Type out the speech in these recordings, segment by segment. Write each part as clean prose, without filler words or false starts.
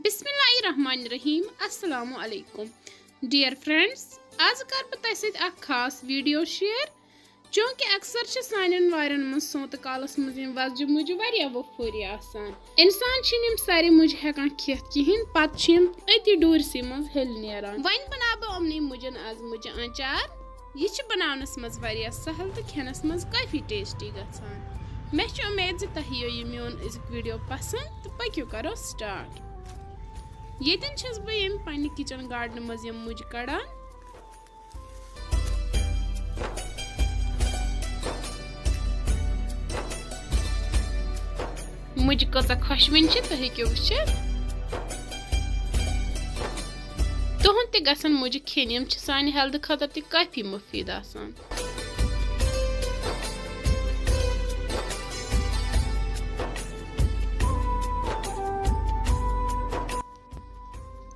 बिस्मिल्लाहिर्रहमानिर्रहीम अस्सलामु अलैकुम डियर फ्रेंड्स आज कर बह तह सत खास वीडियो शेयर चूंकि अक्सर सानन वारन मज सोत कालस मज वजह मुझे वारिया वफूरी आसान इंसान सारे मुझ हेकान खेत कहें पत्त अति डूरसी मज हेल नेरान वन बना बह अमनी मुजन आज मुझ आचार यह बनावनस मज वारिया सहल तो खेनस मज काफी टेस्टी गसान मे उम्मीद जे तह यह मोन अजुक वीडियो पसंद तो पक्यो करो स्टार्ट येतन छस बह यम पन्ने किचन गार्डन मज यम मुझ कड़ान मुझ कचा खुशविन तुह हेको वुचित तुहन त गसन मुझ खेन यम सानि हेल्थ खतर त काफी मुफीद आसान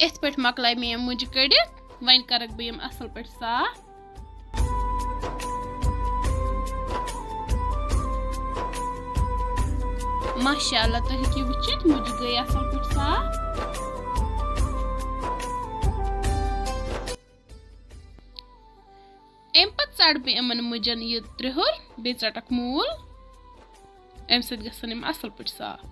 इत पे मकल मे यम मुझ कड़ित वन करक बह यम असल पे साफ माशाअल्लाह तुह हेकियो वुचित मुझ गई असल पे साफ अम पत चढ़ बह यमन मुझन यह त्रिहुर बे चटक मूल अम सत गसन यम असल पे साफ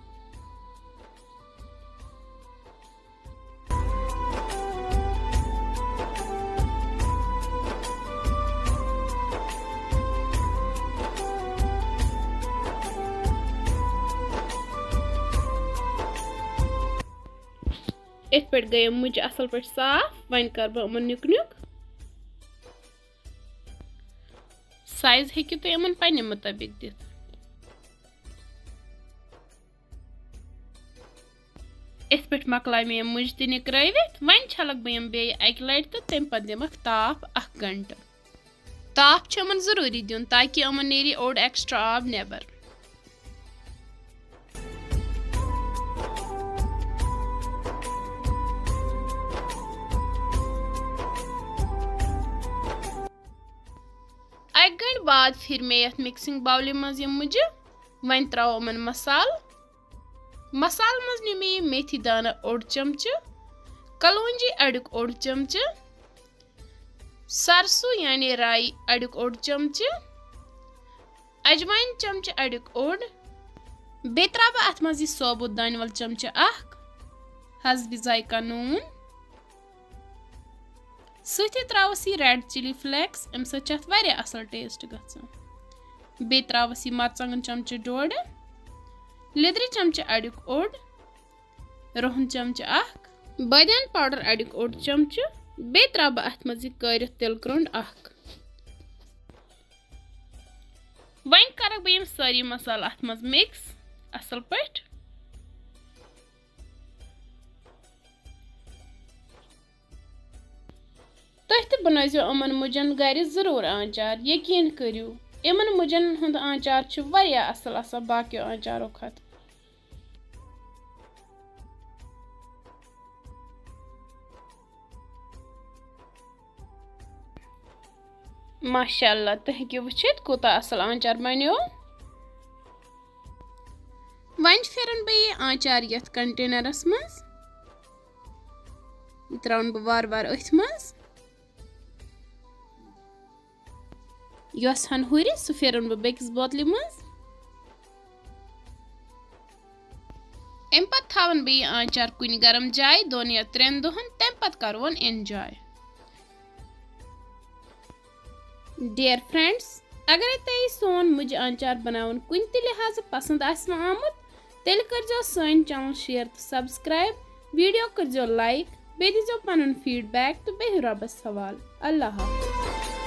इत पे गई मुझ असल पे साफ वन कर बह यमन नुक नुक साइज हेकु तो यमन पन्ने मुताबिक दित इत पे मकल मे यम मुझ त निकरावित वन छलक बह यम बे अक लट तो तम पे दिमक ताप 1 घंटे ताप छ यमन जरूरी दिन ताकि यमन नेरी ओड एक्स्ट्रा आब नेबर घंटे बाद फिर मे यथ मिक्सिंग बाउल मज यम मुझ वन त्रो यमन मसाल मज नु मे मेथी दाना ओड चमच कलौंजी अड़ुक ओड चमच सरसों यानी राई अड़ुक ओड चमच अजवाइन चमच अड़ुक ओड बे त्रा बह अथ मज सोबुत दान वल चमच हस्बि जायका नून सती त्रावस रेड चिली फ्लेक्स अम सत असल टेस्ट गसान बे त्रावस मरचंगन चमच डोड लिद्रि चमच अड़ुक ओड रोहन चमच बदियान पाउडर अड़ुक ओड चमच बे त्रा बह अथ मज करित तिल क्रोंड वन कर बह सारी मसाल अथ मज मिक्स असल पट तुह त बनजो यमन मुजन घर जरूर आचार यकीन करियो यमन मुजन हंद आचार छ वारिया असल आसान बाकियों आचारों खत माशाअल्लाह तुह हेकियो वुचित कोता असल आचार बनो वन फिरन बह आचार यथ कंटेनरस मज त्राउन बह वार वार अथ मज यस हन हुरी सह फिरन बह बेकिस बोतल मज अम पत थावन बह आचार कुन गरम जाय 2 या 3 दोहन तम पत करवन एंजॉय डियर फ्रेंड्स अगर तुम सोन मुझ आचार बनावन कुन त लिहाज पसंद आमुत तेल करजो सन चैनल शेयर तो सब्सक्राइब वीडियो करजो लाइक बे दीजो पनुन फीडबैक तो बेहु रबस सवाल अल्लाह हाफिज।